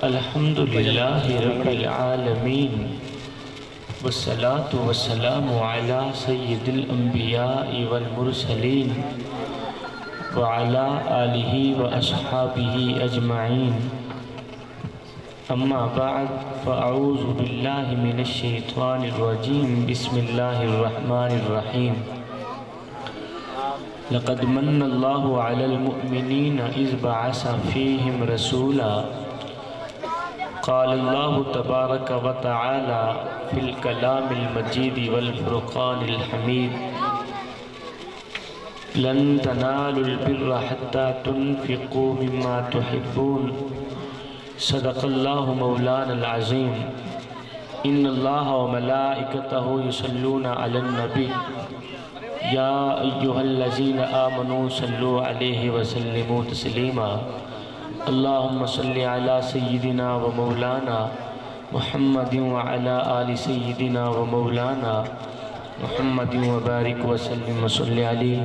الحمدللہ رب العالمین والصلاة والسلام علی سید الانبیاء والمرسلین وعلی آلہ واصحابہ اجمعین اما بعد فاعوذ باللہ من الشیطان الرجیم بسم اللہ الرحمن الرحیم لقد من اللہ علی المؤمنین اذ بعث فیہم رسولا قال اللہ تبارک و تعالی فی الکلام المجید والفرقان الحمید لن تنالوا البر حتى تنفقوا مما تحبون صدق اللہ مولانا العظیم ان اللہ وملائکتہ یصلون علی النبی یا ایہا الذین آمنوا صلوا علیہ وسلموا تسلیما اللہم صلی علی سیدنا و مولانا محمد وعلی آل سیدنا و مولانا محمد وبارک وسلم وصلی علیہ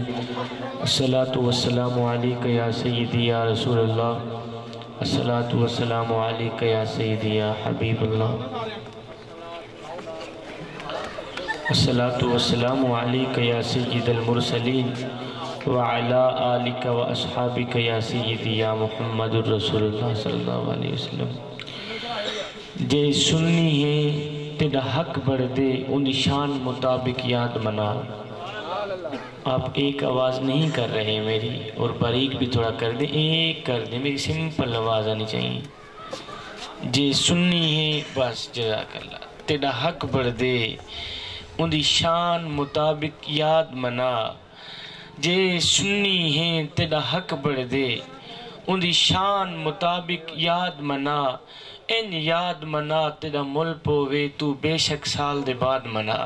الصلاة والسلام علیکہ یا سیدی یا رسول اللہ الصلاة والسلام علیکہ یا سیدی یا حبیب اللہ الصلاة والسلام علیکہ یا سید المرسلین وعلا آلک و اصحابک یا سیدی یا محمد الرسول اللہ صلی اللہ علیہ وسلم جے سنی ہے تیرا حق بڑھ دے ان شان مطابق یاد منا آپ ایک آواز نہیں کر رہے میری اور باریک بھی تھوڑا کر دیں ایک کر دیں میری سمپل آواز آنی چاہیے جے سنی ہے بس جزاک اللہ تیرا حق بڑھ دے ان دی شان مطابق یاد منا جے سنی ہیں تیرا حق بڑھ دے ان دی شان مطابق یاد منا ان یاد منا تیرا مل پوے تو بے شک سال دے بعد منا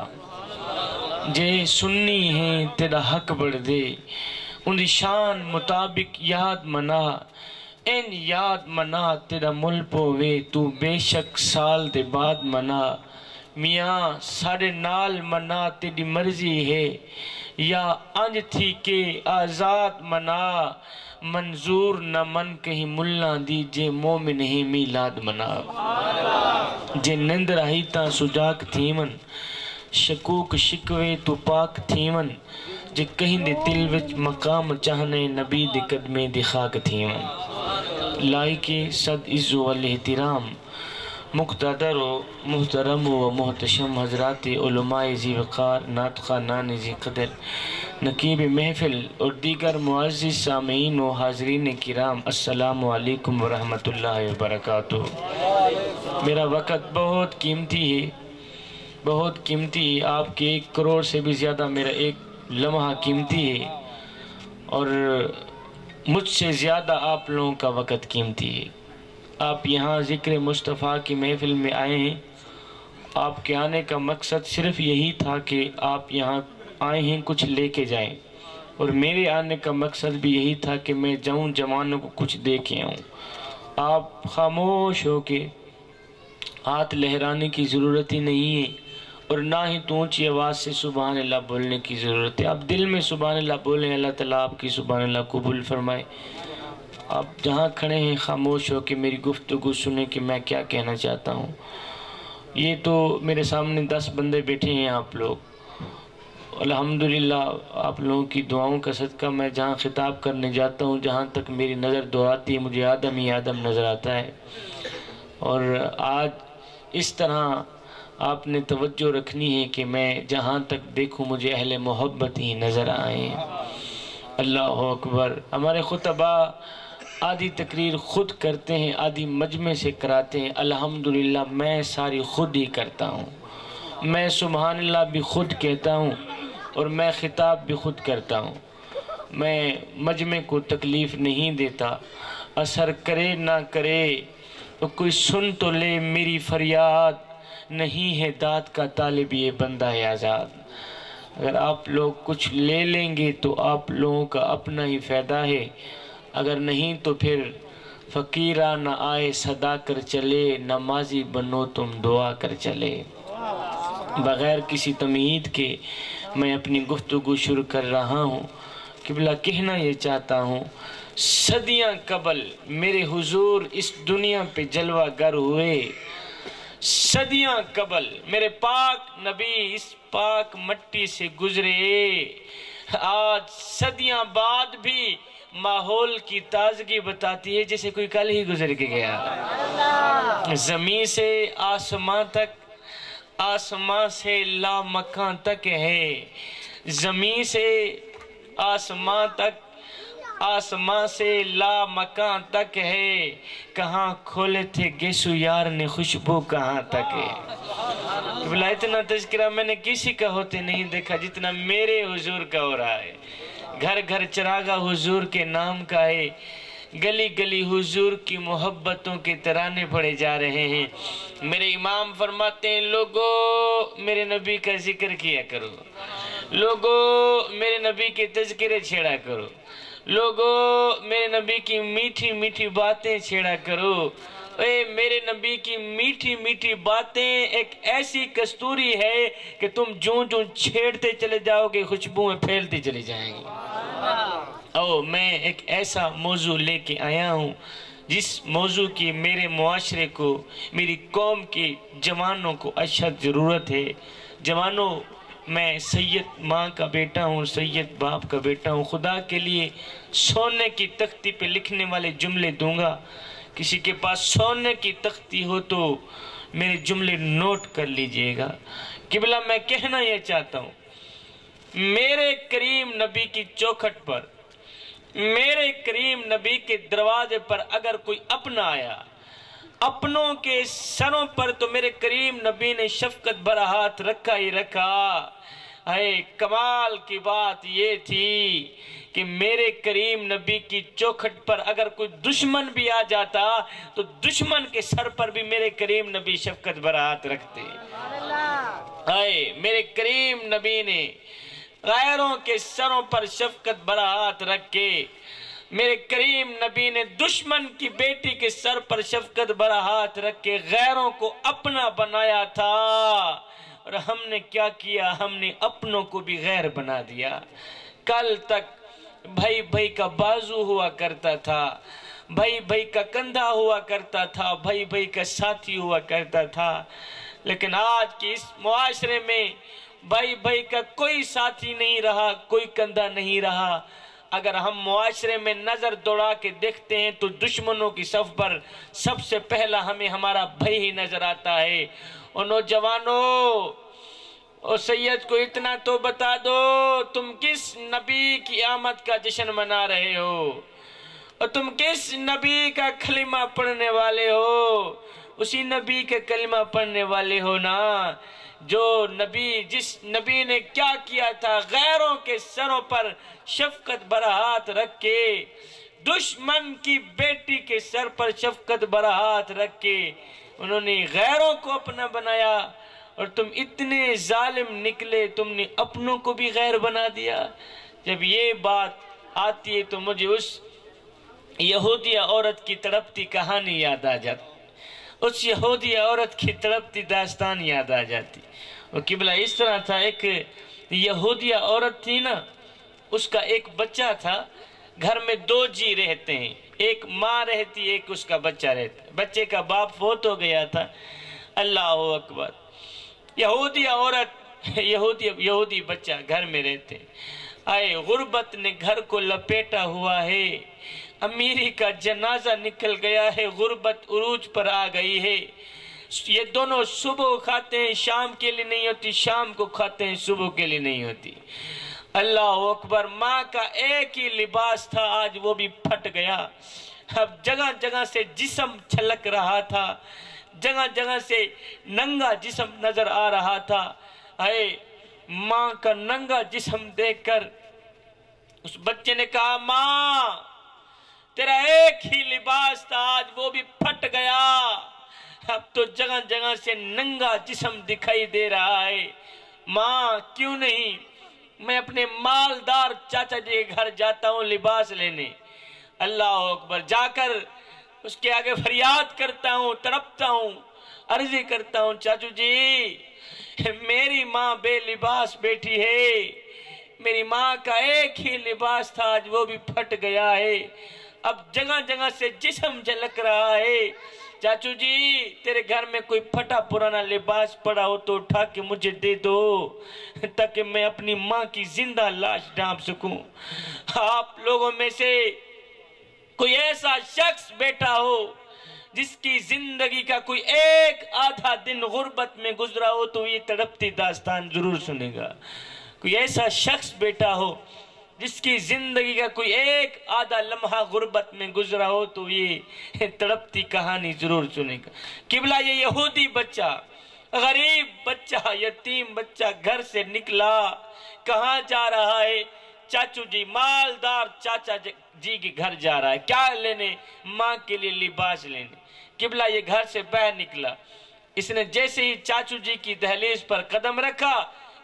جے سنی ہیں تیرا حق بڑھ دے ان دی شان مطابق یاد منا ان یاد منا تیرا مل پوے تو بے شک سال دے بعد منا میاں سارے نال منا تیری مرضی ہے یا انج تھی کہ آزاد منا منظور نہ من کہیں ملہ دی جے مومن ہی میلاد منا جے نند رہی تا سجاک تھیمن شکوک شکوے تو پاک تھیمن جے کہیں دے دل وچ مقام چاہنے نبی دے قدمے دے خاک تھیمن لائی کے صد عزو والاحترام مقتدر و محترم و محتشم حضرات علماء ذی وقار ناطقہ نان ذی قدر نقیب محفل اور دیگر معزز سامعین و حاضرین کرام السلام علیکم ورحمۃ اللہ وبرکاتہ میرا وقت بہت قیمتی ہے بہت قیمتی ہے آپ کے 1 کروڑ سے بھی زیادہ میرا ایک لمحہ قیمتی ہے اور مجھ سے زیادہ آپ لوگوں کا وقت قیمتی ہے آپ یہاں ذکر مصطفیٰ کی محفل میں آئے ہیں آپ کے آنے کا مقصد صرف یہی تھا کہ آپ یہاں آئے ہیں کچھ لے کے جائیں اور میرے آنے کا مقصد بھی یہی تھا کہ میں جاؤں جوانوں کو کچھ دے کے آؤں آپ خاموش ہو کے ہاتھ لہرانے کی ضرورت ہی نہیں ہے اور نہ ہی تو اونچی آواز سے سبحان اللہ بولنے کی ضرورت ہے آپ دل میں سبحان اللہ بولیں اللہ تعالیٰ آپ کی سبحان اللہ قبول فرمائے آپ جہاں کھڑے ہیں خاموش ہو کہ میری گفتگو سنیں کہ میں کیا کہنا چاہتا ہوں یہ تو میرے سامنے 10 بندے بیٹھے ہیں آپ لوگ الحمدللہ آپ لوگوں کی دعاؤں کا صدقہ میں جہاں خطاب کرنے جاتا ہوں جہاں تک میری نظر دوڑاتی ہے مجھے آدم ہی آدم نظر آتا ہے اور آج اس طرح آپ نے توجہ رکھنی ہے کہ میں جہاں تک دیکھوں مجھے اہل محبت ہی نظر آئیں اللہ اکبر ہمارے خطبہ آدھی تقریر خود کرتے ہیں آدھی مجمع سے کراتے ہیں الحمدللہ میں ساری خود ہی کرتا ہوں میں سبحان اللہ بھی خود کہتا ہوں اور میں خطاب بھی خود کرتا ہوں میں مجمع کو تکلیف نہیں دیتا اثر کرے نہ کرے تو کوئی سن تو لے میری فریاد نہیں ہے داد کا طالب یہ بندہ ہے آزاد اگر آپ لوگ کچھ لے لیں گے تو آپ لوگوں کا اپنا ہی فائدہ ہے اگر نہیں تو پھر فقیرہ نہ آئے صدا کر چلے نمازی بنو تم دعا کر چلے بغیر کسی تمہید کے میں اپنی گفتگو شروع کر رہا ہوں قبلہ کہنا یہ چاہتا ہوں صدیاں قبل میرے حضور اس دنیا پہ جلوہ گر ہوئے، صدیاں قبل میرے پاک نبی اس پاک مٹی سے گزرے، آج صدیاں بعد بھی ماحول کی تازگی بتاتی ہے جیسے کوئی کل ہی گزر کے گیا۔ زمین سے آسمان تک، آسمان سے لامکان تک ہے، زمین سے آسمان تک، آسمان سے لامکان تک ہے، کہاں کھولے تھے گیسو یار نے خوشبو کہاں تک ہے۔ بلا اتنا تذکرہ میں نے کسی کا ہوتے نہیں دیکھا جتنا میرے حضور کا ہو رہا ہے۔ گھر گھر چراغا حضور کے نام کا ہے، گلی گلی حضور کی محبتوں کے ترانے پڑے جا رہے ہیں۔ میرے امام فرماتے ہیں لوگو میرے نبی کا ذکر کیا کرو، لوگو میرے نبی کے تذکرے چھیڑا کرو، لوگو میرے نبی کی میٹھی میٹھی باتیں چھیڑا کرو۔ اے میرے نبی کی میٹھی میٹھی باتیں ایک ایسی کستوری ہے کہ تم جوں جوں چھیڑتے چلے جاؤ گے خوشبوئیں پھیلتی چلی جائیں گی۔ میں ایک ایسا موضوع لے کے آیا ہوں جس موضوع کی میرے معاشرے کو، میری قوم کی جوانوں کو اشد ضرورت ہے۔ جوانوں، میں سید ماں کا بیٹا ہوں، سید باپ کا بیٹا ہوں، خدا کے لیے سونے کی تختی پہ لکھنے والے جملے دوں گا، کسی کے پاس سونے کی تختی ہو تو میرے جملے نوٹ کر لیجئے گا۔ قبلہ میں کہنا یہ چاہتا ہوں، میرے کریم نبی کی چوکھٹ پر، میرے کریم نبی کے دروازے پر اگر کوئی اپنا آیا، اپنوں کے سروں پر تو میرے کریم نبی نے شفقت بھرا ہاتھ رکھا ہی رکھا۔ کمال کی بات یہ تھی کہ میرے کریم نبی کی چوکھٹ پر اگر کوئی دشمن بھی آ جاتا تو دشمن کے سر پر بھی میرے کریم نبی شفقت بھرا ہاتھ رکھتے۔ میرے کریم نبی نے غیروں کے سروں پر شفقت بھرا ہاتھ رکھ کے، میرے کریم نبی نے دشمن کی بیٹی کے سر پر شفقت بھرا ہاتھ رکھ کے غیروں کو اپنا بنایا تھا، اور ہم نے کیا کیا؟ ہم نے اپنوں کو بھی غیر بنا دیا۔ کل تک بھائی بھائی کا بازو ہوا کرتا تھا، بھائی بھائی کا کندھا ہوا کرتا تھا، بھائی بھائی کا ساتھی ہوا کرتا تھا، لیکن آج کی اس معاشرے میں بھائی بھائی کا کوئی ساتھی نہیں رہا، کوئی کندھا نہیں رہا۔ اگر ہم معاشرے میں نظر دوڑا کے دیکھتے ہیں تو دشمنوں کی صف پر سب سے پہلا ہمیں ہمارا بھائی ہی نظر آتا ہے۔ اور نوجوانوں، اور سید کو اتنا تو بتا دو، تم کس نبی کی آمد کا جشن منا رہے ہو، اور تم کس نبی کا کلمہ پڑھنے والے ہو؟ اسی نبی کے کلمہ پڑھنے والے ہو نا جو نبی، جس نبی نے کیا کیا تھا؟ غیروں کے سروں پر شفقت بھرا ہاتھ رکھ کے، دشمن کی بیٹی کے سر پر شفقت بھرا ہاتھ رکھ کے انہوں نے غیروں کو اپنا بنایا، اور تم اتنے ظالم نکلے، تم نے اپنوں کو بھی غیر بنا دیا۔ جب یہ بات آتی ہے تو مجھے اس یہودیہ عورت کی تڑپتی کہانی یاد آ جاتی، اس یہودی عورت کی تڑپتی داستان یاد آ جاتی۔ وہ قبلہ اس طرح تھا، ایک یہودیہ عورت تھی نا، اس کا ایک بچہ تھا، گھر میں دو جی رہتے ہیں، ایک ماں رہتی، ایک اس کا بچہ رہتا، بچے کا باپ فوت ہو گیا تھا۔ اللہ اکبر، یہودی عورت، یہودی بچہ گھر میں رہتے، غربت نے گھر کو لپیٹا ہوا ہے، امیری کا جنازہ نکل گیا ہے، غربت عروج پر آ گئی ہے، یہ دونوں صبح کھاتے ہیں شام کے لیے نہیں ہوتی، شام کو کھاتے ہیں صبح کے لیے نہیں ہوتی۔ اللہ اکبر، ماں کا ایک ہی لباس تھا، آج وہ بھی پھٹ گیا۔ اب جگہ جگہ سے جسم چھلک رہا تھا، جگہ جگہ سے ننگا جسم نظر آ رہا تھا۔ ماں کا ننگا جسم دیکھ کر اس بچے نے کہا، ماں تیرا ایک ہی لباس تھا، آج وہ بھی پھٹ گیا، اب تو جگہ جگہ سے ننگا جسم دکھائی دے رہا ہے۔ ماں کیوں نہیں، میں اپنے مالدار چاچا جی کے گھر جاتا ہوں لباس لینے۔ اللہ اکبر، جا کر اس کے آگے فریاد کرتا ہوں، تڑپتا ہوں، عرضی کرتا ہوں، چاچو جی میری ماں بے لباس بیٹھی ہے، میری ماں کا ایک ہی لباس تھا، آج وہ بھی پھٹ گیا ہے۔ اب جگہ جگہ سے جسم جھلک رہا ہے۔ چاچو جی تیرے گھر میں کوئی پھٹا پرانا لباس پڑا ہو تو اٹھا کے مجھے دے دو تاکہ میں اپنی ماں کی زندہ لاش ڈھانپ سکوں۔ آپ لوگوں میں سے کوئی ایسا شخص بیٹا ہو جس کی زندگی کا کوئی ایک آدھا دن غربت میں گزرا ہو تو یہ تڑپتی داستان ضرور سنے گا۔ کوئی ایسا شخص بیٹا ہو جس کی زندگی کا کوئی ایک آدھا لمحہ غربت میں گزرا ہو تو یہ تڑپتی کہانی ضرور سنے گا۔ قبلہ یہ یہودی بچہ، غریب بچہ، یتیم بچہ گھر سے نکلا، کہاں جا رہا ہے؟ چاچو جی مالدار چاچا جی کے گھر جا رہا ہے، کیا لینے؟ ماں کے لیے لباس لینے۔ قبلہ یہ گھر سے باہر نکلا، اس نے جیسے ہی چاچو جی کی دہلیز پر قدم رکھا،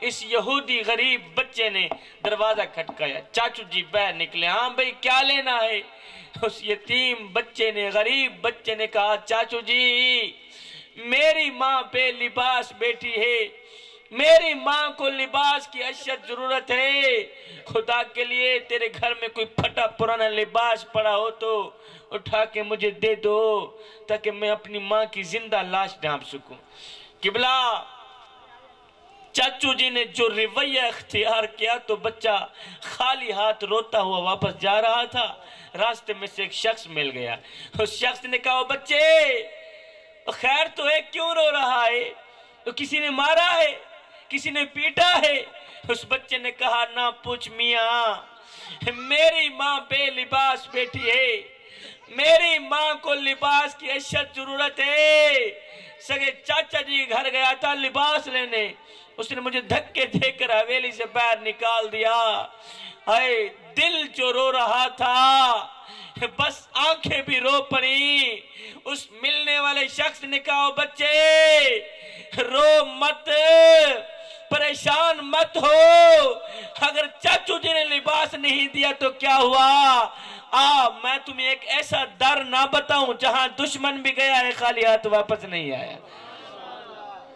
اس یہودی غریب بچے نے دروازہ کھٹکایا۔ چاچو جی باہر نکلے، ہاں بھئی کیا لینا ہے؟ اس یتیم بچے نے، غریب بچے نے کہا، چاچو جی میری ماں بے لباس بیٹھی ہے، میری ماں کو لباس کی اشد ضرورت ہے، خدا کے لیے تیرے گھر میں کوئی پھٹا پرانا لباس پڑا ہو تو اٹھا کے مجھے دے دو تاکہ میں اپنی ماں کی زندہ لاش ڈھانپ سکوں۔ قبلہ چاچو جی نے جو رویہ اختیار کیا تو بچہ خالی ہاتھ روتا ہوا واپس جا رہا تھا، راستے میں سے ایک شخص مل گیا۔ اس شخص نے کہا، بچے خیر تو ہے، کیوں رو رہا ہے؟ تو کسی نے مارا ہے، کسی نے پیٹا ہے؟ اس بچے نے کہا، نہ پوچھ میاں، میری ماں بے لباس بیٹھی ہے، میری ماں کو لباس کی اشد ضرورت ہے، سگے چاچا جی گھر گیا تھا لباس لینے، اس نے مجھے دھکے دے کر حویلی سے باہر نکال دیا، اے دل جو رو رہا تھا بس آنکھیں بھی رو پڑی۔ اس ملنے والے شخص نے کہا، بچے رو مت، پریشان مت ہو، اگر چاچو جی نے لباس نہیں دیا تو کیا ہوا؟ میں تمہیں ایک ایسا در نہ بتاؤں جہاں دشمن بھی گیا ہے خالی ہاتھ واپس نہیں آیا،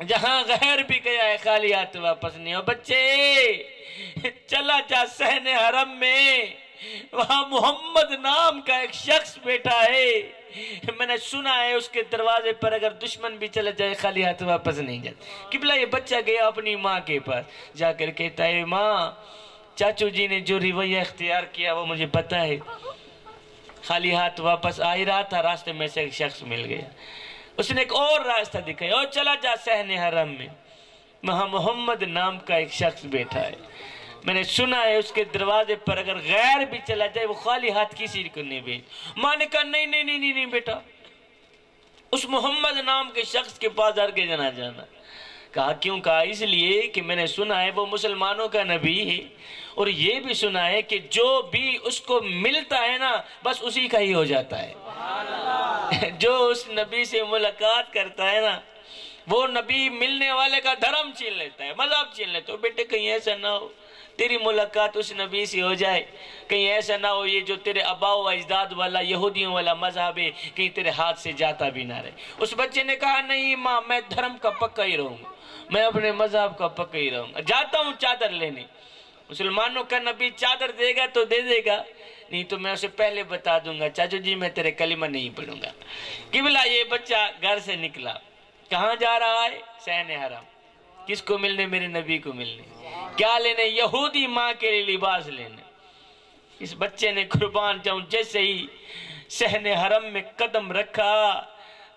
جہاں غیر بھی گیا ہے خالی ہاتھ واپس نہیں آیا۔ بچے چلا جا صحن حرم میں، وہاں محمد نام کا ایک شخص بیٹھا ہے، میں نے سنا ہے اس کے دروازے پر اگر دشمن بھی چلے جائے خالی ہاتھ واپس نہیں جاتا۔ قبلہ یہ بچہ گیا اپنی ماں کے پاس، جا کر کہتا ہے، ماں چاچو جی نے جو رویہ اختیار کیا وہ مجھے پتہ ہے، خالی ہاتھ واپس آ ہی رہا تھا، راستے میں سے ایک شخص مل گیا، اس نے ایک اور راستہ دکھایا، اور چلا جا صحن حرم میں، وہاں محمد نام کا ایک شخص بیٹھا ہے، میں نے سنا ہے اس کے دروازے پر اگر غیر بھی چلا جائے وہ خالی ہاتھ کسی کو نہیں بھیج۔ ماں نے کہا، نہیں نہیں نہیں نہیں بیٹا، اس محمد نام کے شخص کے پاس ہرگز نہ جانا۔ کہا کیوں؟ کہا اس لیے کہ میں نے سنا ہے وہ مسلمانوں کا نبی ہے، اور یہ بھی سنا ہے کہ جو بھی اس کو ملتا ہے نا بس اسی کا ہی ہو جاتا ہے۔ جو اس نبی سے ملاقات کرتا ہے نا وہ نبی ملنے والے کا دھرم چھین لیتا ہے، مذہب چھین لیتا ہے۔ بیٹے کہیں ایسا نہ ہو تیری ملاقات اس نبی سے ہو جائے، کہیں ایسا نہ ہو یہ جو تیرے آباء و اجداد والا یہودیوں والا مذہب ہے کہیں تیرے ہاتھ سے جاتا بھی نہ رہے۔ اس بچے نے کہا، نہیں ماں میں دھرم کا پکا ہی رہوں گا، میں اپنے مذہب کا پکا ہی رہوں گا، جاتا ہوں چادر لینے، مسلمانوں کا نبی چادر دے گا تو دے دے گا، نہیں تو میں اسے پہلے بتا دوں گا، چاچو جی میں تیرے کلمہ نہیں پڑھوں گا۔ قبلہ یہ بچہ گھر سے نکلا، کہاں جا رہا ہے؟ صحن حرم، کس کو ملنے؟ میرے نبی کو ملنے۔ کیا لینے؟ یہودی ماں کے لیے لباس لینے۔ اس بچے نے قربان جاؤں جیسے ہی صحن حرم میں قدم رکھا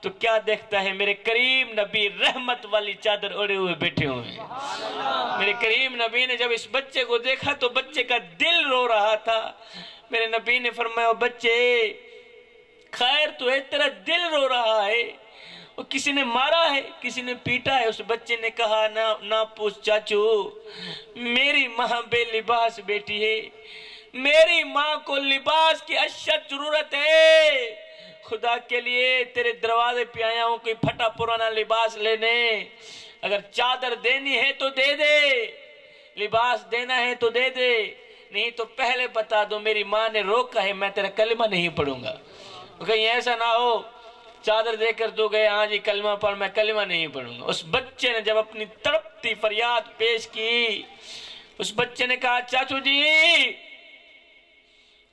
تو کیا دیکھتا ہے؟ میرے کریم نبی رحمت والی چادر اوڑے ہوئے بیٹھے ہوئے ہیں۔ میرے کریم نبی نے جب اس بچے کو دیکھا تو بچے کا دل رو رہا تھا۔ میرے نبی نے فرمایا، بچے خیر تو ہے، تیرا دل رو رہا ہے، وہ کسی نے مارا ہے، کسی نے پیٹا ہے؟ اس بچے نے کہا، نہ پوچھ چاچو، میری ماں بے لباس بیٹی ہے، میری ماں کو لباس کی اشد ضرورت ہے، خدا کے لیے تیرے دروازے پہ آیا ہوں کوئی پھٹا پرانا لباس لینے، اگر چادر دینی ہے تو دے دے، لباس دینا ہے تو دے دے، نہیں تو پہلے بتا دو میری ماں نے روکا ہے، میں تیرا کلمہ نہیں پڑھوں گا۔ کہیں ایسا نہ ہو چادر دے کر تو گئے، ہاں جی کلمہ پڑھ، میں کلمہ نہیں پڑھوں گا۔ اس بچے نے جب اپنی تڑپتی فریاد پیش کی، اس بچے نے کہا، چاچو جی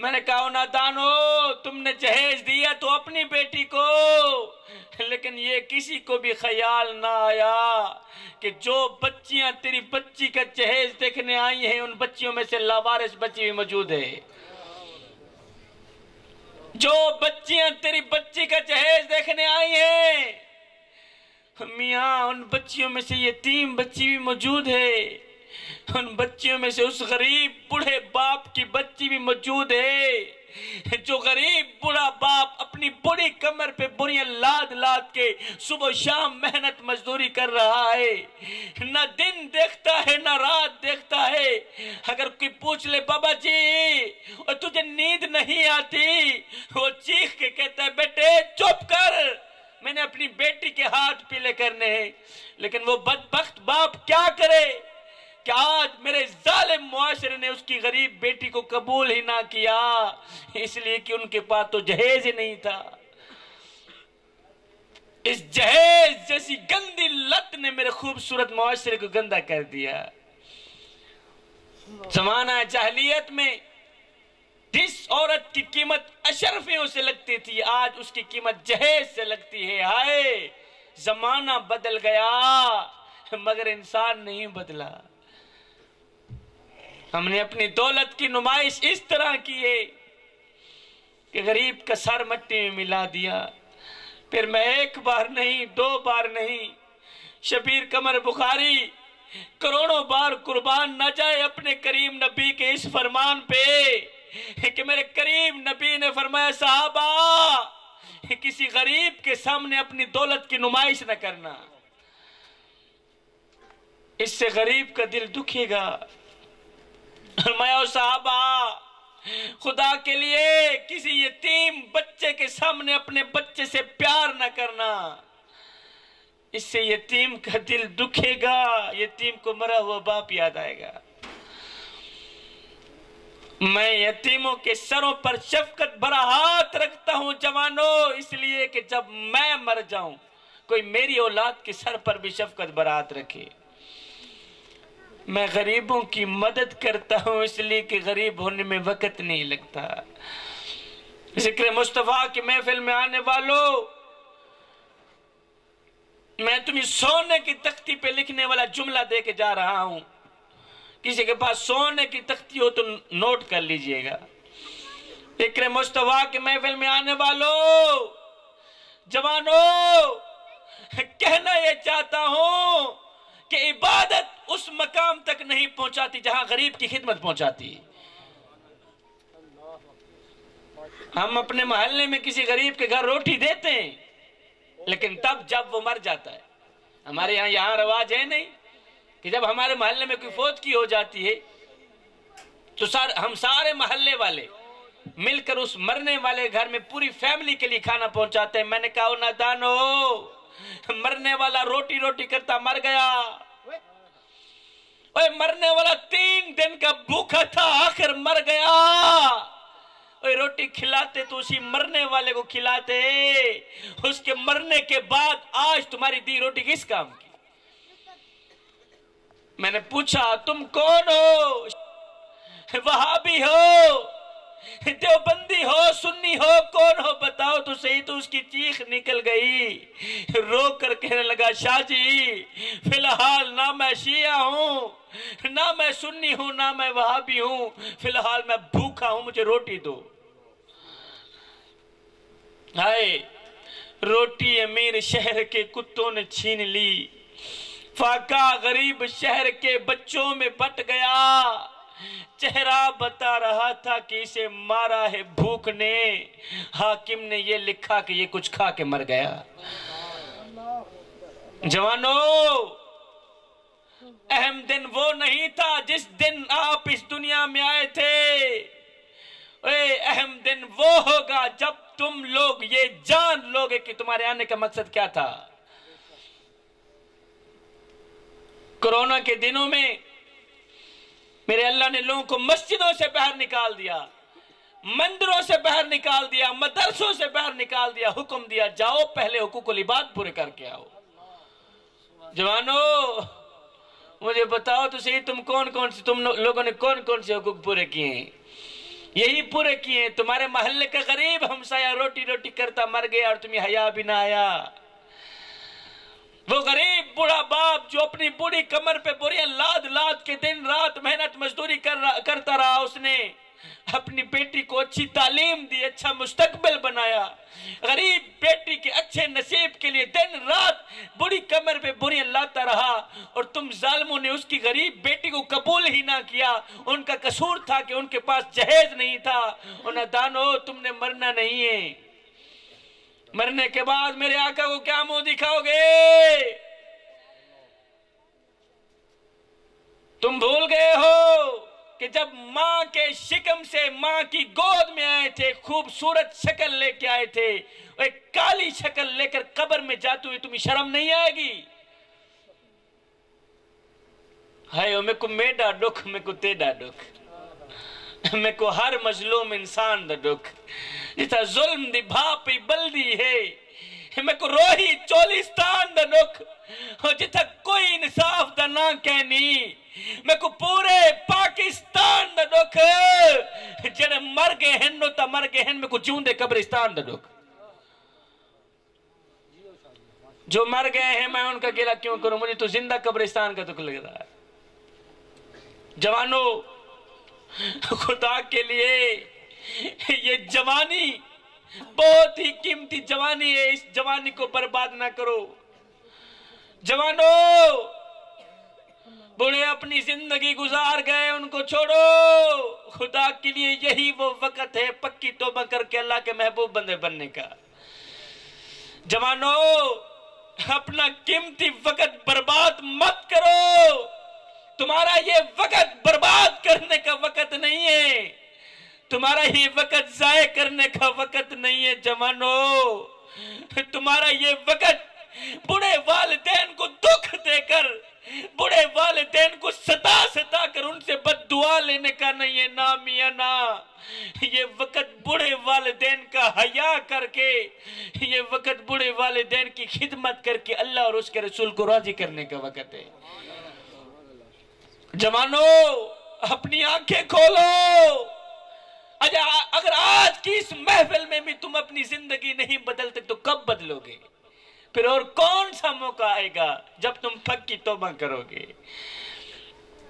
میں نے کہا نادانو، تم نے جہیز دیا تو اپنی بیٹی کو، لیکن یہ کسی کو بھی خیال نہ آیا کہ جو بچیاں تیری بچی کا جہیز دیکھنے آئی ہیں ان بچیوں میں سے لاوارث بچی بھی موجود ہے۔ جو بچیاں تیری بچی کا جہیز دیکھنے آئی ہیں میاں، ان بچیوں میں سے یتیم بچی بھی موجود ہے، ان بچیوں میں سے اس غریب بوڑھے باپ کی بچی بھی موجود ہے، جو غریب بوڑھا باپ اپنی بڑی کمر پہ بریاں لاد لاد کے صبح و شام محنت مزدوری کر رہا ہے، نہ دن دیکھتا ہے نہ رات دیکھتا ہے۔ اگر کوئی پوچھ لے بابا جی اور تجھے نیند نہیں آتی، وہ چیخ کے کہتا ہے بیٹے چپ کر، میں نے اپنی بیٹی کے ہاتھ پیلے کرنے ہیں۔ لیکن وہ بدبخت باپ کیا کرے کہ آج میرے ظالم معاشرے نے اس کی غریب بیٹی کو قبول ہی نہ کیا، اس لیے کہ ان کے پاس تو جہیز ہی نہیں تھا۔ اس جہیز جیسی گندی لت نے میرے خوبصورت معاشرے کو گندا کر دیا۔ زمانہ جاہلیت میں جس عورت کی قیمت اشرفیوں سے لگتی تھی آج اس کی قیمت جہیز سے لگتی ہے۔ ہائے زمانہ بدل گیا مگر انسان نہیں بدلا۔ ہم نے اپنی دولت کی نمائش اس طرح کی ہے کہ غریب کا سر مٹی میں ملا دیا۔ پھر میں ایک بار نہیں، دو بار نہیں، شبیر قمر بخاری کروڑوں بار قربان نہ جائے اپنے کریم نبی کے اس فرمان پہ کہ میرے کریم نبی نے فرمایا صحابہ کسی غریب کے سامنے اپنی دولت کی نمائش نہ کرنا، اس سے غریب کا دل دکھے گا۔ فرمایا صحابہ خدا کے لیے کسی یتیم بچے کے سامنے اپنے بچے سے پیار نہ کرنا، اس سے یتیم کا دل دکھے گا، یتیم کو مرا ہوا باپ یاد آئے گا۔ میں یتیموں کے سروں پر شفقت بھرا ہاتھ رکھتا ہوں جوانوں، اس لیے کہ جب میں مر جاؤں کوئی میری اولاد کے سر پر بھی شفقت بھرا ہاتھ رکھے۔ میں غریبوں کی مدد کرتا ہوں اس لیے کہ غریب ہونے میں وقت نہیں لگتا۔ ذکر مصطفیٰ کی محفل میں آنے والوں، میں تمہیں سونے کی تختی پہ لکھنے والا جملہ دے کے جا رہا ہوں، کسی کے پاس سونے کی تختی ہو تو نوٹ کر لیجئے گا۔ ذکر مصطفیٰ کی محفل میں آنے والوں جوانوں، کہنا یہ چاہتا ہوں کہ عبادت اس مقام تک نہیں پہنچاتی جہاں غریب کی خدمت پہنچاتی۔ ہم اپنے محلے میں کسی غریب کے گھر روٹی دیتے ہیں لیکن تب جب وہ مر جاتا ہے۔ ہمارے یہاں رواج ہے نہیں کہ جب ہمارے محلے میں کوئی فوت کی ہو جاتی ہے تو ہم سارے محلے والے مل کر اس مرنے والے گھر میں پوری فیملی کے لیے کھانا پہنچاتے ہیں۔ میں نے کہا نادانو، مرنے والا روٹی روٹی کرتا مر گیا، اوے مرنے والا 3 دن کا بھوکا تھا آخر مر گیا، اوے روٹی کھلاتے تو اسی مرنے والے کو کھلاتے، اس کے مرنے کے بعد آج تمہاری دی روٹی کس کام کی؟ میں نے پوچھا تم کون ہو؟ وہابی ہو، دیوبندی ہو، سنی ہو، کون ہو بتاؤ تو صحیح۔ تو اس کی چیخ نکل گئی، رو کر کہنے لگا شاہ جی فی الحال نہ میں شیعہ ہوں، نہ میں سنی ہوں، نہ میں وہابی ہوں، فی الحال میں بھوکا ہوں، مجھے روٹی دو۔ ہائے روٹی امیر شہر کے کتوں نے چھین لی، فاقہ غریب شہر کے بچوں میں بٹ گیا، چہرہ بتا رہا تھا کہ اسے مارا ہے بھوک نے، حاکم نے یہ لکھا کہ یہ کچھ کھا کے مر گیا۔ جوانوں، اہم دن وہ نہیں تھا جس دن آپ اس دنیا میں آئے تھے، اہم دن وہ ہوگا جب تم لوگ یہ جان لوگے کہ تمہارے آنے کا مقصد کیا تھا۔ کورونا کے دنوں میں میرے اللہ نے لوگوں کو مسجدوں سے باہر نکال دیا، مندروں سے باہر نکال دیا، مدرسوں سے باہر نکال دیا، حکم دیا جاؤ پہلے حقوق العباد پورے کر کے آؤ۔ جوانوں مجھے بتاؤ تو صحیح تم لوگوں نے کون کون سے حقوق پورے کیے ہیں؟ یہی پورے کیے. تمہارے محلے کا غریب ہمسایہ روٹی روٹی کرتا مر گیا اور تمہیں حیا بھی نہ آیا. وہ غریب بوڑھا باپ جو اپنی بوڑھی کمر پہ بوریاں لاد لاد کے دن رات محنت مزدوری کرتا رہا، اس نے اپنی بیٹی کو اچھی تعلیم دی، اچھا مستقبل بنایا. غریب بیٹی کے اچھے نصیب کے لیے دن رات بڑی کمر پہ بوریاں لاتا رہا، اور تم ظالموں نے اس کی غریب بیٹی کو قبول ہی نہ کیا. ان کا قصور تھا کہ ان کے پاس جہیز نہیں تھا. اور نادانو، تم نے مرنا نہیں ہے. مرنے کے بعد میرے آقا کو کیا منہ دکھاؤ گے؟ تم بھول گئے ہو کہ جب ماں کے شکم سے ماں کی گود میں آئے تھے، خوبصورت شکل لے کے آئے تھے، ایک کالی شکل لے کر قبر میں جاتے ہوئے تمہیں شرم نہیں آئے گی؟ ہائے میں کو میڈا ڈک، میں کو تیڈا ڈک، میں کو ہر مظلوم انسان دا ڈک، جتا ظلم دی بھاپی بلدی ہے، میں کو روحی چولستان دا ڈک، جتا کوئی انصاف دا نہ کہنی، میں کو پورے پاکستان دا ڈک، جڑے مر گئے ہیں نو تا مر گئے ہیں، میں کو جون دے قبرستان دا ڈک. جو مر گئے ہیں میں ان کا گلہ کیوں کروں؟ مجھے تو زندہ قبرستان کا دکھ لگ رہا ہے. جوانو، خدا کے لیے یہ جوانی بہت ہی قیمتی جوانی ہے، اس جوانی کو برباد نہ کرو. جوانو، بڑے اپنی زندگی گزار گئے، ان کو چھوڑو. خدا کے لیے یہی وہ وقت ہے پکی توبہ کر کے اللہ کے محبوب بندے بننے کا. جوانو، اپنا قیمتی وقت برباد مت کرو. تمہارا یہ وقت برباد کرنے کا وقت نہیں ہے، تمہارا یہ وقت ضائع کرنے کا وقت نہیں ہے. جوانو، تمہارا یہ وقت بڑے والدین کو دکھ دے کر، بڑے والدین کو ستا کر ان سے بد دعا لینے کا نہیں ہے. نا میاں نا، یہ وقت بڑے والدین کا حیا کر کے، یہ وقت بڑے والدین کی خدمت کر کے اللہ اور اس کے رسول کو راضی کرنے کا وقت ہے. جوانو، اپنی آنکھیں کھولو. اگر آج کی اس محفل میں بھی تم اپنی زندگی نہیں بدلتے تو کب بدلو گے؟ پھر اور کون سا موقع آئے گا جب تم پکی توبہ کرو گے؟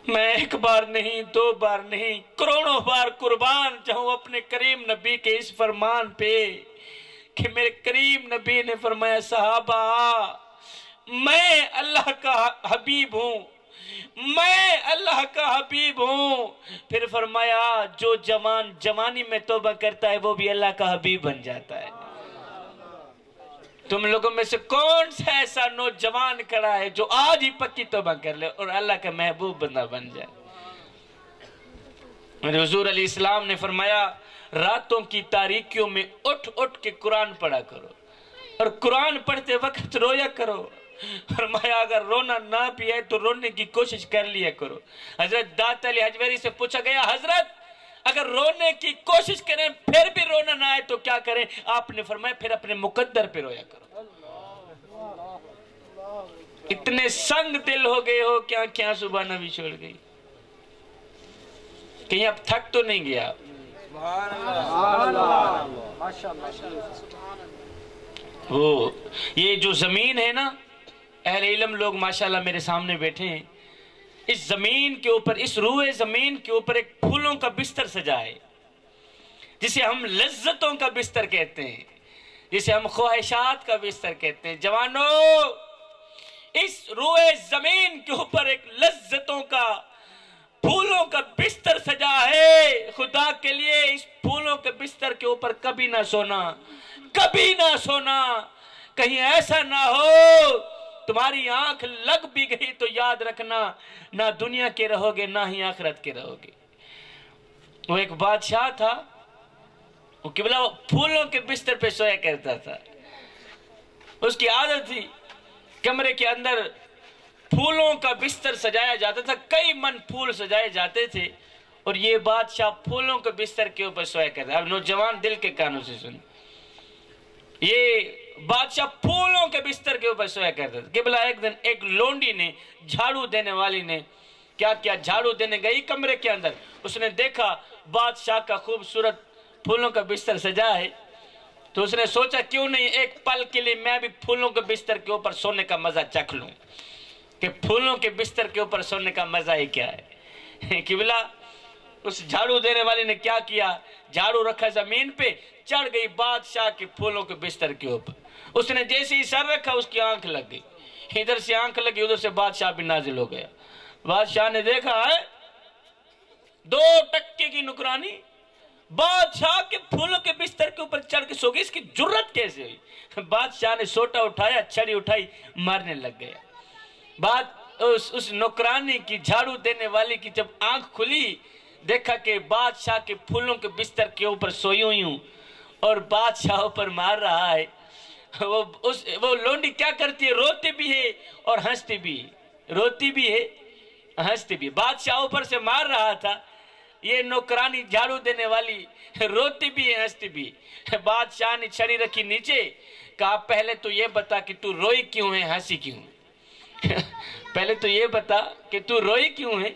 میں ایک بار نہیں، دو بار نہیں، کروڑوں بار قربان جاؤں اپنے کریم نبی کے اس فرمان پہ کہ میرے کریم نبی نے فرمایا، صحابہ میں اللہ کا حبیب ہوں، میں اللہ کا حبیب ہوں. پھر فرمایا جو جوان جوانی میں توبہ کرتا ہے وہ بھی اللہ کا حبیب بن جاتا ہے. تم لوگوں میں سے کون سا ایسا نوجوان کھڑا ہے جو آج ہی پکی توبہ کر لے اور اللہ کا محبوب بندہ بن جائے؟ میرے حضور علیہ السلام نے فرمایا، راتوں کی تاریکیوں میں اٹھ اٹھ کے قرآن پڑھا کرو، اور قرآن پڑھتے وقت رویا کرو. فرمایا اگر رونا نہ بھی ہے تو رونے کی کوشش کر لیا کرو. حضرت داتا علی حجویری سے پوچھا گیا، حضرت اگر رونے کی کوشش کریں پھر بھی رونا نہ آئے تو کیا کریں؟ آپ نے فرمایا پھر اپنے مقدر پہ رویا کرو. اتنے سنگ دل ہو گئے ہو کہ آنکھیں آنسو بہنا بھی چھوڑ گئی. کہیں اب تھک تو نہیں گیا؟ وہ یہ جو زمین ہے نا، اہل علم لوگ ماشاءاللہ میرے سامنے بیٹھے ہیں، اس زمین کے اوپر، اس روئے زمین کے اوپر ایک پھولوں کا بستر سجا ہے، جسے ہم لذتوں کا بستر کہتے ہیں، جسے ہم خواہشات کا بستر کہتے ہیں. جوانو، اس روئے زمین کے اوپر ایک لذتوں کا، پھولوں کا بستر سجا ہے. خدا کے لیے اس پھولوں کے بستر کے اوپر کبھی نہ سونا، کبھی نہ سونا. کہیں ایسا نہ ہو تمہاری آنکھ لگ بھی گئی تو یاد رکھنا نہ دنیا کے رہو گے نہ ہی آخرت کے رہو گے. وہ ایک بادشاہ تھا، وہ قبلہ پھولوں کے بستر پہ سویا کرتا تھا. اس کی عادت تھی کمرے کے اندر پھولوں کا بستر سجایا جاتا تھا، کئی من پھول سجائے جاتے تھے، اور یہ بادشاہ پھولوں کے بستر کے اوپر سویا کرتا. اب نوجوان دل کے کانوں سے سن، یہ بادشاہ پھولوں کے بستر کے اوپر سویا کرتا تھا. قبلہ ایک دن ایک لونڈی نے، جھاڑو دینے والی نے کیا کیا، جھاڑو دینے گئی کمرے کے اندر، اس نے دیکھا بادشاہ کا خوبصورت پھولوں کا بستر سجا ہے، تو اس نے سوچا کیوں نہیں ایک پل کے لیے میں بھی پھولوں کے بستر کے اوپر سونے کا مزہ چکھ لوں، کہ پھولوں کے بستر کے اوپر سونے کا مزہ ہی کیا ہے۔ قبلہ اس جھاڑو دینے والے نے کیا کیا، جھاڑو رکھا زمین پہ، چڑھ گئی بادشاہ کے پھولوں کے بستر کے اوپر۔ اس نے جیسے ہی سر رکھا اس کی آنکھ لگ گئی، ادھر سے آنکھ لگی ادھر سے بادشاہ بھی نازل ہو گیا۔ بادشاہ نے دیکھا ہے 2 ٹکے کی نکرانی بادشاہ کے پھولوں کے بستر کے اوپر چڑھ کے سو گئی، اس کی جرت کیسے ہوئی؟ بادشاہ نے سوٹا اٹھایا، چھڑی اٹھائی، مارنے لگ گیا۔ اس نوکرانی کی، جھاڑو دینے والی کی جب آنکھ کھلی، دیکھا کہ بادشاہ کے پھولوں کے بستر کے اوپر سوئی ہوئی ہوں اور بادشاہ پر مار رہا ہے۔ وہ لونڈی کیا کرتی ہے، روتی بھی ہے اور ہنستی بھی ہے، روتی بھی ہے ہنستی بھی ہے۔ بادشاہ اوپر سے مار رہا تھا، یہ نوکرانی جھاڑو دینے والی روتی بھی ہے ہنستی بھی ہے۔ بادشاہ نے چھڑی رکھی نیچے، کہا پہلے تو یہ بتا کہ تو روئی کیوں ہے، ہنسی کیوں ہے؟ پہلے تو یہ بتا کہ تو روئی کیوں ہے،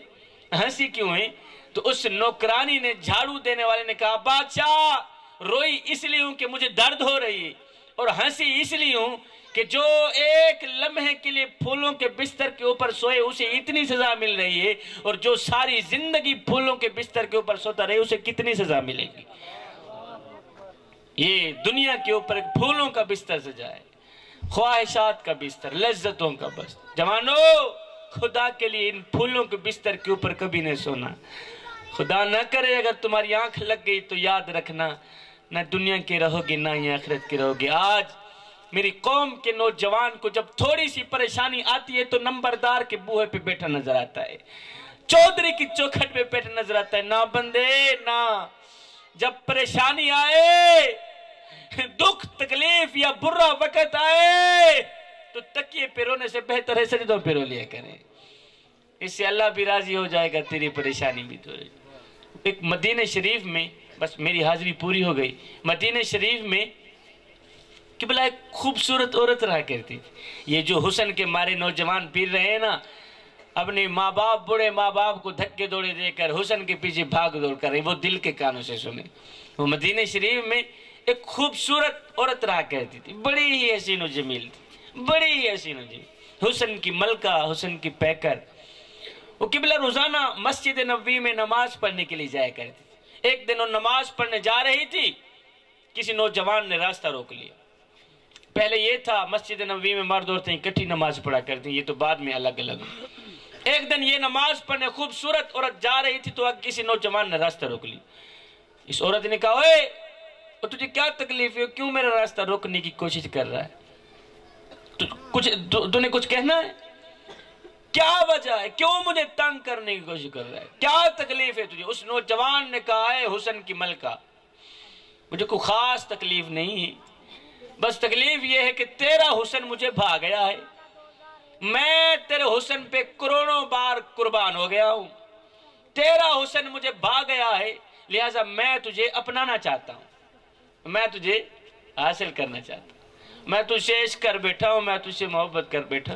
ہنسی کیوں ہے؟ تو اس نوکرانی نے، جھاڑو دینے والے نے کہا بادشاہ روئی اس لیے ہوں کہ مجھے درد ہو رہی ہے، اور ہنسی اس لیے ہوں کہ جو ایک لمحے کے لیے پھولوں کے بستر کے اوپر سوئے اسے اتنی سزا مل رہی ہے، اور جو ساری زندگی پھولوں کے بستر کے اوپر سوتا رہے اسے کتنی سزا ملے گی۔ یہ دنیا کے اوپر ایک پھولوں کا بستر سجا ہے، خواہشات کا بستر، لذتوں کا بستر۔ جوانو خدا کے لیے ان پھولوں کے بستر کے اوپر کبھی نہیں سونا۔ خدا نہ کرے اگر تمہاری آنکھ لگ گئی تو یاد رکھنا نہ دنیا کی رہو گی نہ ہی آخرت کی رہو گی۔ آج میری قوم کے نوجوان کو جب تھوڑی سی پریشانی آتی ہے تو نمبردار کے بوہے پہ بیٹھا نظر آتا ہے، چودھری کی چوکھٹ پہ بیٹھا نظر آتا ہے۔ نہ بندے نہ، جب پریشانی آئے، دکھ تکلیف یا برا وقت آئے تو تکیے پہ رونے سے بہتر ہے سجدوں پہ رو لیا کریں، اس سے اللہ بھی راضی ہو جائے گا، تیری پریشانی بھی تو۔ ایک مدینہ شریف میں، بس میری حاضری پوری ہو گئی، مدینہ شریف میں قبلہ ایک خوبصورت عورت رہا کرتی تھی۔ یہ جو حسن کے مارے نوجوان پیر رہے ہیں نا، اپنے ماں باپ، بڑے ماں باپ کو دھکے دوڑے دے کر حسن کے پیچھے بھاگ دوڑ کر رہے، وہ دل کے کانوں سے سنے۔ وہ مدینہ شریف میں ایک خوبصورت عورت رہا کرتی تھی، بڑی ہی حسین و جمیل تھی، بڑی ہی حسین و جمیل، حسن کی ملکہ، حسن کی پیکر۔ وہ قبلہ روزانہ مسجد نبوی میں نماز پڑھنے کے لیے جایا کرتی تھی۔ ایک دن وہ نماز پڑھنے جا رہی تھی، کسی نوجوان نے راستہ روک لیا۔ پہلے یہ تھا مسجد نبوی میں مرد عورتیں اکٹھی نماز پڑھا کرتی، یہ تو بعد میں الگ الگ۔ ایک دن یہ نماز پڑھنے خوبصورت عورت جا رہی تھی تو کسی نوجوان نے راستہ روک لی۔ اس عورت نے کہا اوے تجھے کیا تکلیف ہے، کیوں میرا راستہ روکنے کی کوشش کر رہا ہے، تو نے کچھ کہنا ہے، کیا وجہ ہے، کیوں مجھے تنگ کرنے کی کوشش کر رہا ہے، کیا تکلیف ہے تجھے؟ اس نوجوان نے کہا ہے حسن کی ملکہ مجھے کوئی خاص تکلیف نہیں ہے، بس تکلیف یہ ہے کہ تیرا حسن مجھے بھا گیا ہے، میں تیرے حسن پہ کروڑوں بار قربان ہو گیا ہوں، تیرا حسن مجھے بھا گیا ہے، لہٰذا میں تجھے اپنانا چاہتا ہوں، میں تجھے حاصل کرنا چاہتا ہوں، میں تجھے عشق کر بیٹھا ہوں، میں تجھے محبت کر بیٹھا۔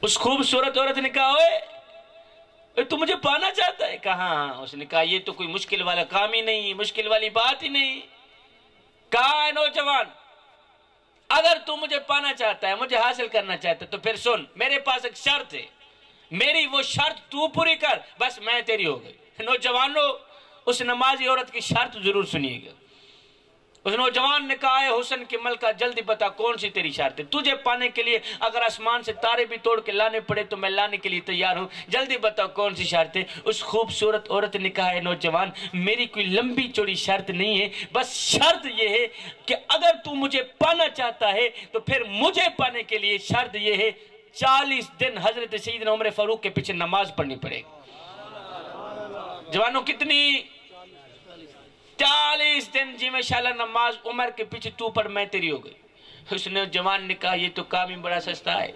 اس خوبصورت عورت نے کہا اوے تو مجھے پانا چاہتا ہے؟ کہا ہاں۔ اس نے کہا یہ تو کوئی مشکل والا کام ہی نہیں، مشکل والی بات ہی نہیں۔ کہا ہے نوجوان اگر تو مجھے پانا چاہتا ہے، مجھے حاصل کرنا چاہتا ہے تو پھر سن، میرے پاس ایک شرط ہے، میری وہ شرط تو پوری کر، بس میں تیری ہو گئی۔ نوجوانوں اس نمازی عورت کی شرط ضرور سنیے گا۔ اس نوجوان نے کہا ہے حسن کی ملکہ جلدی بتا کون سی تیری شرط ہے، تجھے پانے کے لیے اگر آسمان سے تارے بھی توڑ کے لانے پڑے تو میں لانے کے لیے تیار ہوں، جلدی بتا کون سی شرط ہے۔ اس خوبصورت عورت نے کہا ہے نوجوان میری کوئی لمبی چوڑی شرط نہیں ہے، بس شرط یہ ہے کہ اگر تو مجھے پانا چاہتا ہے تو پھر مجھے پانے کے لیے شرط یہ ہے 40 دن حضرت سیدنا عمر فاروق کے پیچھے نماز پڑھنی پڑے گی۔ جوانوں کتنی؟ 40 دن جی میں شاءاللہ نماز عمر کے پیچھے تو پڑھ، میں تیری ہو گئی۔ اس نے جوان نے کہا یہ تو کام ہی بڑا سستا ہے،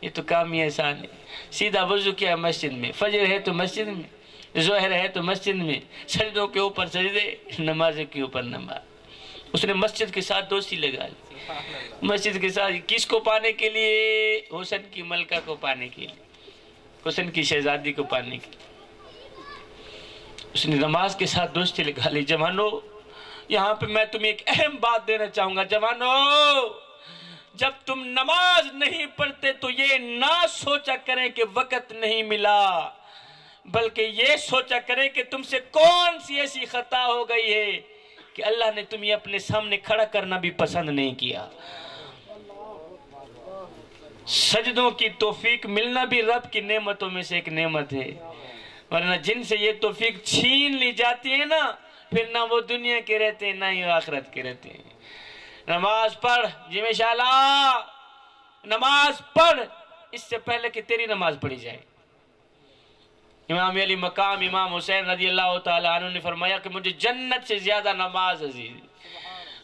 یہ تو کام ہی آسان ہے، سیدھا وضو کیا مسجد میں، فجر ہے تو مسجد میں، ظہر ہے تو مسجد میں، سجدوں کے اوپر سجدے، نمازوں کے اوپر نماز۔ اس نے مسجد کے ساتھ دوستی لگا لی، مسجد کے ساتھ کس کو پانے کے لیے؟ حسن کی ملکہ کو پانے کے لیے، حسن کی شہزادی کو پانے کے لیے۔ اس نے نماز کے ساتھ دوستی لگا لی۔ جوانو یہاں پہ میں تمہیں ایک اہم بات دینا چاہوں گا، جوانو جب تم نماز نہیں پڑھتے تو یہ نہ سوچا کریں کہ وقت نہیں ملا، بلکہ یہ سوچا کریں کہ تم سے کون سی ایسی خطا ہو گئی ہے کہ اللہ نے تمہیں اپنے سامنے کھڑا کرنا بھی پسند نہیں کیا۔ سجدوں کی توفیق ملنا بھی رب کی نعمتوں میں سے ایک نعمت ہے، ورنہ جن سے یہ توفیق چھین لی جاتی ہے نا، پھر نہ وہ دنیا کے رہتے ہیں نہ ہی آخرت کے رہتے ہیں۔ نماز پڑھ جی میں شاء اللہ، نماز پڑھ اس سے پہلے کہ تیری نماز پڑھی جائے۔ امام علی مقام امام حسین رضی اللہ تعالیٰ عنہ نے فرمایا کہ مجھے جنت سے زیادہ نماز عزیز ہے،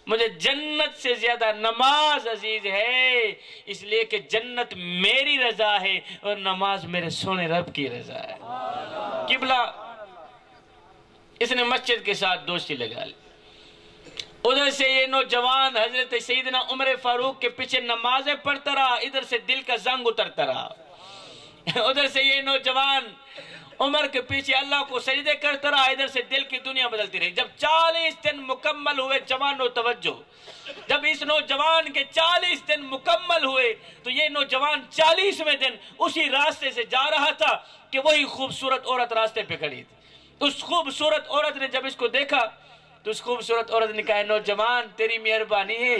مجھے جنت سے زیادہ نماز عزیز ہے، اس لیے کہ جنت میری رضا ہے اور نماز میرے سونے رب کی رضا ہے۔ قبلہ اس نے مسجد کے ساتھ دوستی لگا لی۔ ادھر سے یہ نوجوان حضرت سیدنا عمر فاروق کے پیچھے نمازیں پڑھتا رہا، ادھر سے دل کا زنگ اترتا رہا۔ ادھر سے یہ نوجوان عمر کے پیچھے اللہ کو سجدے کرتا رہا، ادھر سے دل کی دنیا بدلتی رہی۔ جب 40 دن مکمل ہوئے، جوانو توجہ، جب اس نوجوان کے 40 دن مکمل ہوئے تو یہ نوجوان 40ویں دن اسی راستے سے جا رہا تھا کہ وہی خوبصورت عورت راستے پہ کھڑی تھی۔ اس خوبصورت عورت نے جب اس کو دیکھا تو اس خوبصورت عورت نے کہا، نوجوان تیری مہربانی ہے،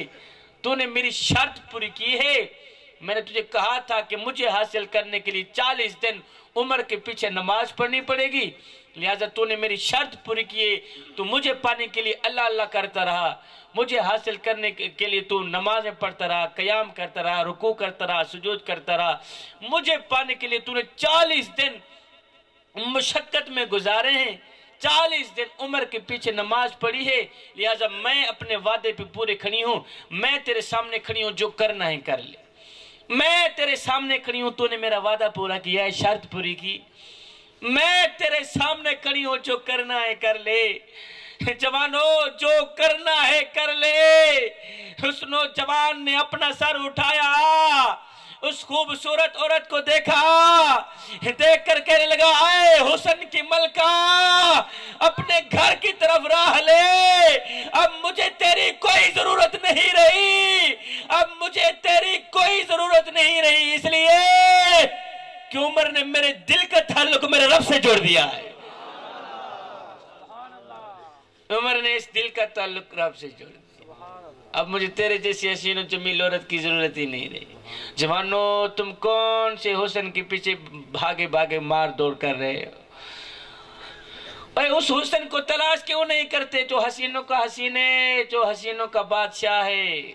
تو نے میری شرط پوری کی ہے، میں نے تجھے کہا تھا کہ مجھے حاصل کرنے کے لیے 40 دن عمر کے پیچھے نماز پڑھنی پڑے گی، لہذا تو نے میری شرط پوری کی ہے، تو مجھے پانے کے لیے اللہ اللہ کرتا رہا، مجھے حاصل کرنے کے لیے تو نمازیں پڑھتا رہا، قیام کرتا رہا، رکوع کرتا رہا، سجود کرتا رہا، مجھے پانے کے لیے تو نے 40 دن مشقت میں گزارے ہیں، 40 دن عمر کے پیچھے نماز پڑھی ہے، لہذا میں اپنے وعدے پہ پورے کھڑی ہوں، میں تیرے سامنے کھڑی ہوں، جو کرنا ہے کر لے، میں تیرے سامنے کھڑی ہوں، تو نے میرا وعدہ پورا کیا ہے، شرط پوری کی، میں تیرے سامنے کھڑی ہوں، جو کرنا ہے کر لے۔ جوانو جو کرنا ہے کر لے۔ اس نوجوان نے اپنا سر اٹھایا، اس خوبصورت عورت کو دیکھا، دیکھ کر کہنے لگا، اے حسن کی ملکہ، اپنے گھر کی طرف راہ لے، اب مجھے تیری کوئی ضرورت نہیں رہی، اب مجھے تیری کوئی ضرورت نہیں رہی، اس لیے کہ عمر نے میرے دل کا تعلق میرے رب سے جوڑ دیا ہے۔ عمر نے اس دل کا تعلق رب سے جوڑ دیا، اب مجھے تیرے جیسی حسین و جمیل عورت کی ضرورت ہی نہیں رہی۔ جوانو تم کون سے حسن کے پیچھے بھاگے بھاگے مار دوڑ کر رہے ہو؟ اے اس حسن کو تلاش کیوں نہیں کرتے جو حسینوں کا حسین ہے، جو حسینوں کا بادشاہ ہے؟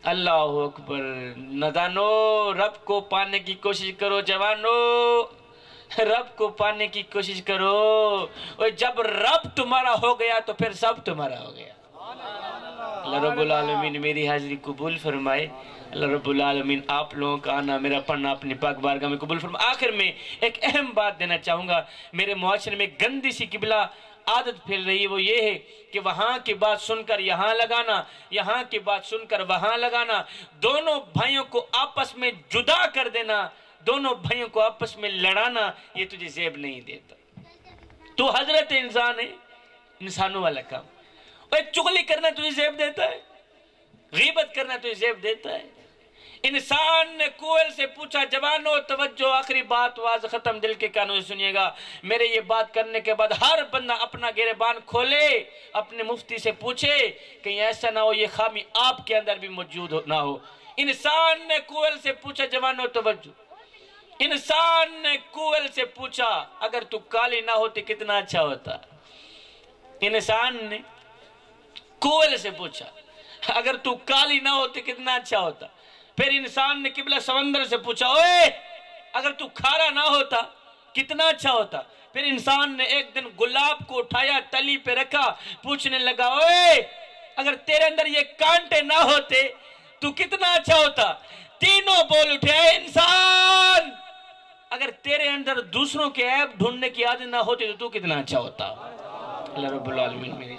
اللہ اکبر۔ نادانو رب کو پانے کی کوشش کرو، جوانو رب کو پانے کی کوشش کرو، اور جب رب تمہارا ہو گیا تو پھر سب تمہارا ہو گیا۔ اللہ رب العالمین میری حاضری قبول فرمائے، اللہ رب العالمین آپ لوگوں کا آنا، میرا پڑھنا اپنی پاک بارگاہ میں قبول فرمائے۔ آخر میں ایک اہم بات دینا چاہوں گا، میرے معاشرے میں گندی سی قبلہ عادت پھیل رہی ہے، وہ یہ ہے کہ وہاں کی بات سن کر یہاں لگانا، یہاں کی بات سن کر وہاں لگانا، دونوں بھائیوں کو آپس میں جدا کر دینا، دونوں بھائیوں کو آپس میں لڑانا، یہ تجھے زیب نہیں دیتا۔ تو حضرت انسان ہے، انسانوں والا کام، اور چغلی کرنا تجھے زیب دیتا ہے، غیبت کرنا تجھے زیب دیتا ہے۔ انسان نے کوئل سے پوچھا، جوانو توجہ، آخری بات واضح ختم، دل کے کانوں سے سنیے گا، میرے یہ بات کرنے کے بعد ہر بندہ اپنا گریبان کھولے، اپنے مفتی سے پوچھے کہیں ایسا نہ ہو یہ خامی آپ کے اندر بھی موجود نہ ہو۔ انسان نے کوئل سے پوچھا، جوانو توجہ، انسان نے کوئل سے پوچھا، اگر تو کالی نہ ہوتی کتنا اچھا ہوتا۔ انسان نے کوئل سے پوچھا، اگر تو کالی نہ ہوتی کتنا اچھا ہوتا۔ پھر انسان نے قبلہ سمندر سے پوچھا، اوے اگر تو کھارا نہ ہوتا کتنا اچھا ہوتا۔ پھر انسان نے ایک دن گلاب کو اٹھایا، تلی پہ رکھا، پوچھنے لگا، اوے اگر تیرے اندر یہ کانٹے نہ ہوتے تو کتنا اچھا ہوتا۔ تینوں بول اٹھے، اے انسان اگر تیرے اندر دوسروں کے عیب ڈھونڈنے کی عادت نہ ہوتی تو کتنا اچھا ہوتا۔ اللہ رب العالمین میری